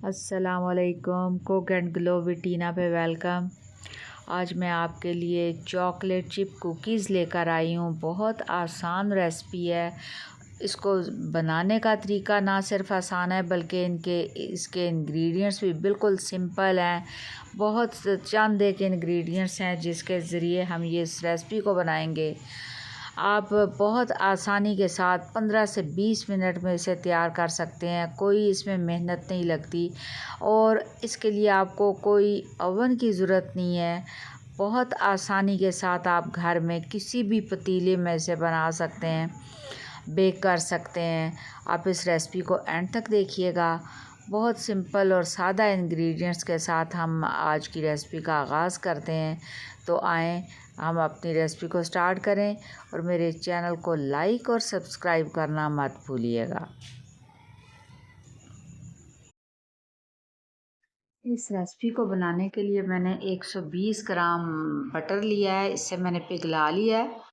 अस्सलामुअलैकुम। Cook and glow with टीना पे welcome. आज मैं आपके लिए चॉकलेट चिप कुकीज़ लेकर आई हूँ। बहुत आसान रेसिपी है। इसको बनाने का तरीका ना सिर्फ आसान है बल्कि इसके इंग्रेडिएंट्स भी बिल्कुल सिंपल हैं। बहुत चंद एक इंग्रेडिएंट्स हैं जिसके ज़रिए हम ये इस रेसिपी को बनाएंगे। आप बहुत आसानी के साथ 15 से 20 मिनट में इसे तैयार कर सकते हैं। कोई इसमें मेहनत नहीं लगती और इसके लिए आपको कोई ओवन की ज़रूरत नहीं है। बहुत आसानी के साथ आप घर में किसी भी पतीले में इसे बना सकते हैं, बेक कर सकते हैं। आप इस रेसिपी को एंड तक देखिएगा। बहुत सिंपल और सादा इंग्रेडिएंट्स के साथ हम आज की रेसिपी का आगाज़ करते हैं। तो आएँ हम अपनी रेसिपी को स्टार्ट करें और मेरे चैनल को लाइक और सब्सक्राइब करना मत भूलिएगा। इस रेसिपी को बनाने के लिए मैंने 120 ग्राम बटर लिया है। इसे मैंने पिघला लिया है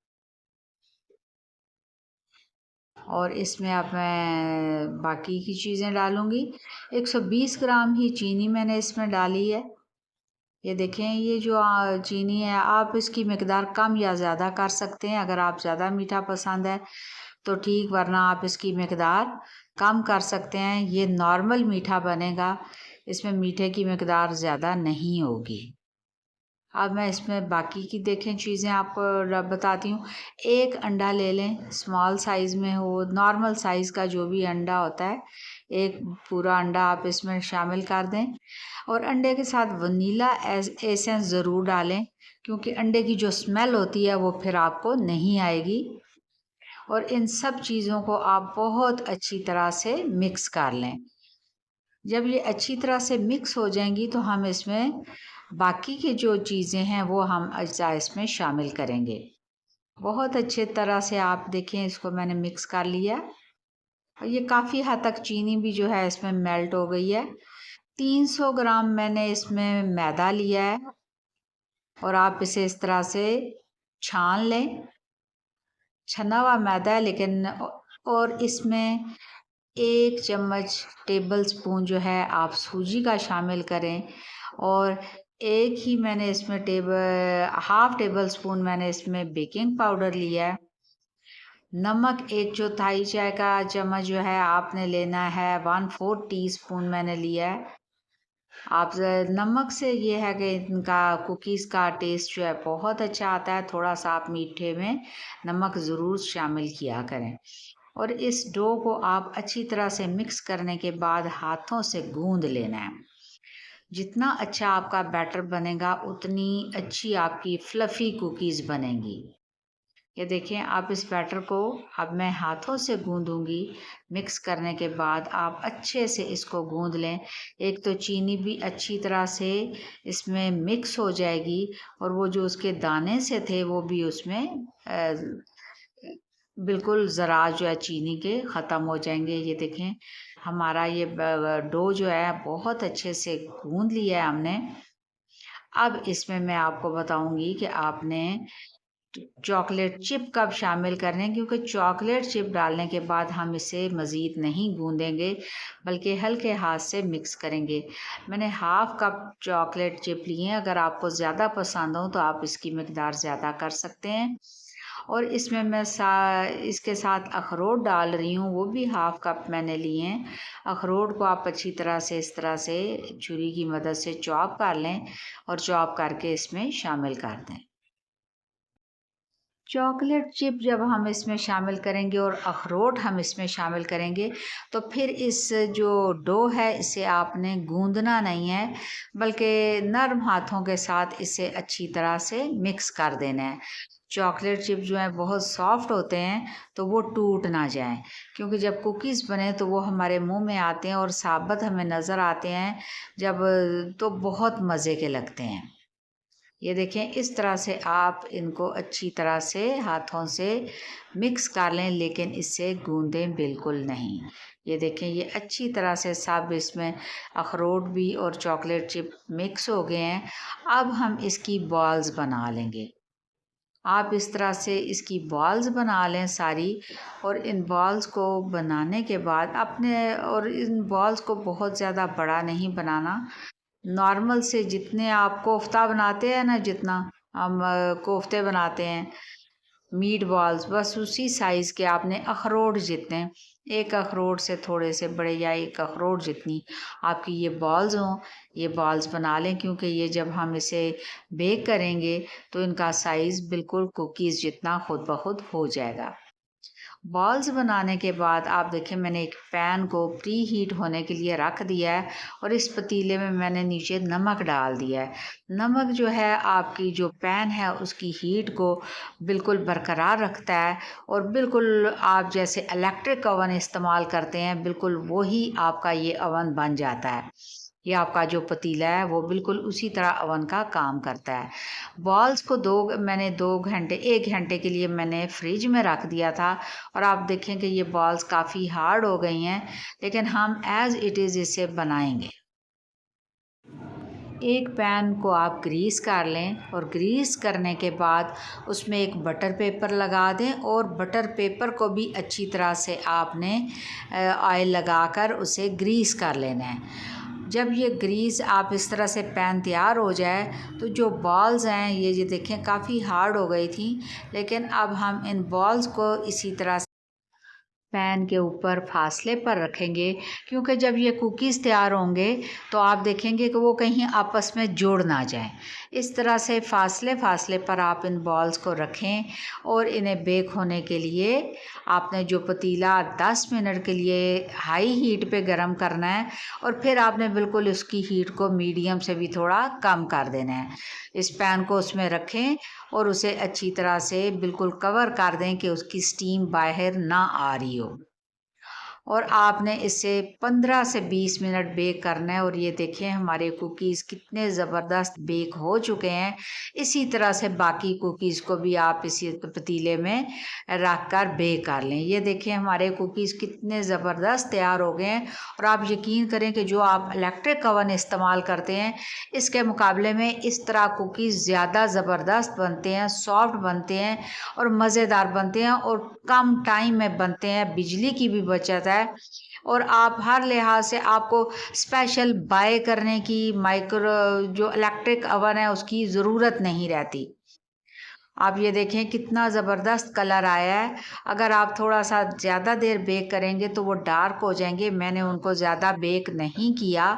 और इसमें अब मैं बाकी की चीज़ें डालूँगी। 120 ग्राम ही चीनी मैंने इसमें डाली है। ये देखें, ये जो चीनी है आप इसकी मिकदार कम या ज़्यादा कर सकते हैं। अगर आप ज़्यादा मीठा पसंद है तो ठीक, वरना आप इसकी मिकदार कम कर सकते हैं। ये नॉर्मल मीठा बनेगा, इसमें मीठे की मिकदार ज़्यादा नहीं होगी। अब मैं इसमें बाकी की देखें चीज़ें आपको बताती हूँ। एक अंडा ले लें, स्मॉल साइज़ में हो, नॉर्मल साइज़ का जो भी अंडा होता है, एक पूरा अंडा आप इसमें शामिल कर दें और अंडे के साथ वनीला एसेंस ज़रूर डालें, क्योंकि अंडे की जो स्मेल होती है वो फिर आपको नहीं आएगी। और इन सब चीज़ों को आप बहुत अच्छी तरह से मिक्स कर लें। जब ये अच्छी तरह से मिक्स हो जाएंगी तो हम इसमें बाकी की जो चीज़ें हैं वो हम अज्जा इसमें शामिल करेंगे। बहुत अच्छे तरह से आप देखें, इसको मैंने मिक्स कर लिया और ये काफ़ी हद तक चीनी भी जो है इसमें मेल्ट हो गई है। 300 ग्राम मैंने इसमें मैदा लिया है और आप इसे इस तरह से छान लें। छना हुआ मैदा है लेकिन, और इसमें 1 चम्मच टेबल स्पून जो है आप सूजी का शामिल करें और एक ही मैंने इसमें हाफ टेबल स्पून मैंने इसमें बेकिंग पाउडर लिया है। नमक 1/4 चाय का चम्मच जो है आपने लेना है। 1/4 टीस्पून मैंने लिया है। आप नमक से ये है कि इनका कुकीज़ का टेस्ट जो है बहुत अच्छा आता है। थोड़ा सा आप मीठे में नमक ज़रूर शामिल किया करें। और इस डो को आप अच्छी तरह से मिक्स करने के बाद हाथों से गूंद लेना है। जितना अच्छा आपका बैटर बनेगा उतनी अच्छी आपकी फ्लफ़ी कुकीज़ बनेंगी। ये देखें, आप इस बैटर को अब मैं हाथों से गूंदूंगी। मिक्स करने के बाद आप अच्छे से इसको गूंद लें। एक तो चीनी भी अच्छी तरह से इसमें मिक्स हो जाएगी और वो जो उसके दाने से थे वो भी उसमें बिल्कुल ज़रा जो है चीनी के ख़त्म हो जाएंगे। ये देखें, हमारा ये डो जो है बहुत अच्छे से गूंद लिया है हमने। अब इसमें मैं आपको बताऊंगी कि आपने चॉकलेट चिप कब शामिल करने हैं, क्योंकि चॉकलेट चिप डालने के बाद हम इसे मज़ीद नहीं गूंदेंगे बल्कि हल्के हाथ से मिक्स करेंगे। मैंने हाफ़ कप चॉकलेट चिप लिए हैं। अगर आपको ज़्यादा पसंद हो तो आप इसकी मिकदार ज़्यादा कर सकते हैं। और इसमें मैं इसके साथ अखरोट डाल रही हूँ, वो भी हाफ़ कप मैंने लिए हैं। अखरोट को आप अच्छी तरह से इस तरह से छुरी की मदद से चॉप कर लें और चॉप करके इसमें शामिल कर दें। चॉकलेट चिप जब हम इसमें शामिल करेंगे और अखरोट हम इसमें शामिल करेंगे तो फिर इस जो डो है इसे आपने गूंदना नहीं है बल्कि नरम हाथों के साथ इसे अच्छी तरह से मिक्स कर देना है। चॉकलेट चिप जो है बहुत सॉफ्ट होते हैं तो वो टूट ना जाएं, क्योंकि जब कुकीज़ बने तो वो हमारे मुंह में आते हैं और साबुत हमें नज़र आते हैं जब, तो बहुत मज़े के लगते हैं। ये देखें, इस तरह से आप इनको अच्छी तरह से हाथों से मिक्स कर लें, लेकिन इससे गूंदें बिल्कुल नहीं। ये देखें, ये अच्छी तरह से सब इसमें अखरोट भी और चॉकलेट चिप मिक्स हो गए हैं। अब हम इसकी बॉल्स बना लेंगे। आप इस तरह से इसकी बॉल्स बना लें सारी। और इन बॉल्स को बनाने के बाद इन बॉल्स को बहुत ज़्यादा बड़ा नहीं बनाना। नॉर्मल से जितने आप कोफ्ता बनाते हैं ना, जितना हम कोफ्ते बनाते हैं, मीट बॉल्स, बस उसी साइज़ के आपने, अखरोट जितने, एक अखरोट से थोड़े से बड़े या एक अखरोट जितनी आपकी ये बॉल्स हों, ये बॉल्स बना लें। क्योंकि ये जब हम इसे बेक करेंगे तो इनका साइज़ बिल्कुल कुकीज़ जितना खुद ब खुद हो जाएगा। बॉल्स बनाने के बाद आप देखें, मैंने एक पैन को प्री हीट होने के लिए रख दिया है और इस पतीले में मैंने नीचे नमक डाल दिया है। नमक जो है आपकी जो पैन है उसकी हीट को बिल्कुल बरकरार रखता है और बिल्कुल आप जैसे इलेक्ट्रिक ओवन इस्तेमाल करते हैं, बिल्कुल वही आपका ये ओवन बन जाता है। ये आपका जो पतीला है वो बिल्कुल उसी तरह ओवन का काम करता है। बॉल्स को मैंने 1 घंटे के लिए मैंने फ्रिज में रख दिया था और आप देखें कि ये बॉल्स काफ़ी हार्ड हो गई हैं, लेकिन हम एज़ इट इज़ इसे बनाएंगे। एक पैन को आप ग्रीस कर लें और ग्रीस करने के बाद उसमें एक बटर पेपर लगा दें और बटर पेपर को भी अच्छी तरह से आपने ऑयल लगाकर उसे ग्रीस कर लेना है। जब ये ग्रीस आप इस तरह से पैन तैयार हो जाए तो जो बॉल्स हैं ये देखें काफ़ी हार्ड हो गई थी, लेकिन अब हम इन बॉल्स को इसी तरह पैन के ऊपर फासले पर रखेंगे। क्योंकि जब ये कुकीज़ तैयार होंगे तो आप देखेंगे कि वो कहीं आपस में जुड़ ना जाएं। इस तरह से फासले फासले पर आप इन बॉल्स को रखें और इन्हें बेक होने के लिए आपने जो पतीला 10 मिनट के लिए हाई हीट पे गरम करना है और फिर आपने बिल्कुल उसकी हीट को मीडियम से भी थोड़ा कम कर देना है। इस पैन को उसमें रखें और उसे अच्छी तरह से बिल्कुल कवर कर दें कि उसकी स्टीम बाहर ना आ रही हो। और आपने इसे 15 से 20 मिनट बेक करना है। और ये देखें हमारे कुकीज़ कितने ज़बरदस्त बेक हो चुके हैं। इसी तरह से बाकी कुकीज़ को भी आप इसी पतीले में रख कर बेक कर लें। ये देखें हमारे कुकीज़ कितने ज़बरदस्त तैयार हो गए हैं। और आप यकीन करें कि जो आप इलेक्ट्रिक ओवन इस्तेमाल करते हैं इसके मुकाबले में इस तरह कुकीज़ ज़्यादा ज़बरदस्त बनते हैं, सॉफ्ट बनते हैं और मज़ेदार बनते हैं और कम टाइम में बनते हैं। बिजली की भी बचत है और आप हर लिहाज से आपको स्पेशल बाय करने की माइक्रो जो इलेक्ट्रिक ओवन है उसकी ज़रूरत नहीं रहती। आप ये देखें कितना ज़बरदस्त कलर आया है। अगर आप थोड़ा सा ज़्यादा देर बेक करेंगे तो वो डार्क हो जाएंगे। मैंने उनको ज़्यादा बेक नहीं किया,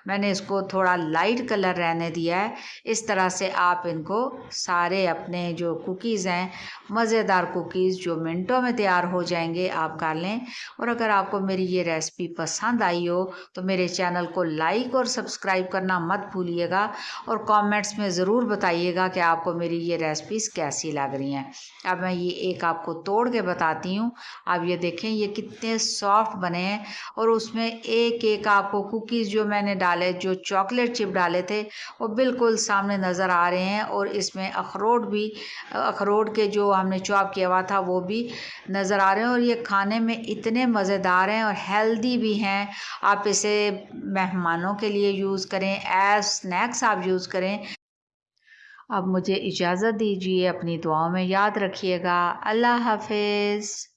मैंने इसको थोड़ा लाइट कलर रहने दिया है। इस तरह से आप इनको सारे अपने जो कुकीज़ हैं, मज़ेदार कुकीज़ जो मिनटों में तैयार हो जाएंगे, आप कर लें। और अगर आपको मेरी ये रेसिपी पसंद आई हो तो मेरे चैनल को लाइक और सब्सक्राइब करना मत भूलिएगा और कमेंट्स में ज़रूर बताइएगा कि आपको मेरी ये रेसिपीज़ कैसी लग रही हैं। अब मैं ये एक आपको तोड़ के बताती हूँ। आप ये देखें ये कितने सॉफ्ट बने हैं और उसमें एक एक आपको कुकीज़ जो मैंने डाले, जो चॉकलेट चिप डाले थे, वो बिल्कुल सामने नज़र आ रहे हैं। और इसमें अखरोट के जो हमने चॉप किया हुआ था वो भी नज़र आ रहे हैं। और ये खाने में इतने मज़ेदार हैं और हेल्दी भी हैं। आप इसे मेहमानों के लिए यूज़ करें, एज स्नैक्स आप यूज़ करें। अब मुझे इजाज़त दीजिए, अपनी दुआओं में याद रखिएगा। अल्लाह हाफ़िज़।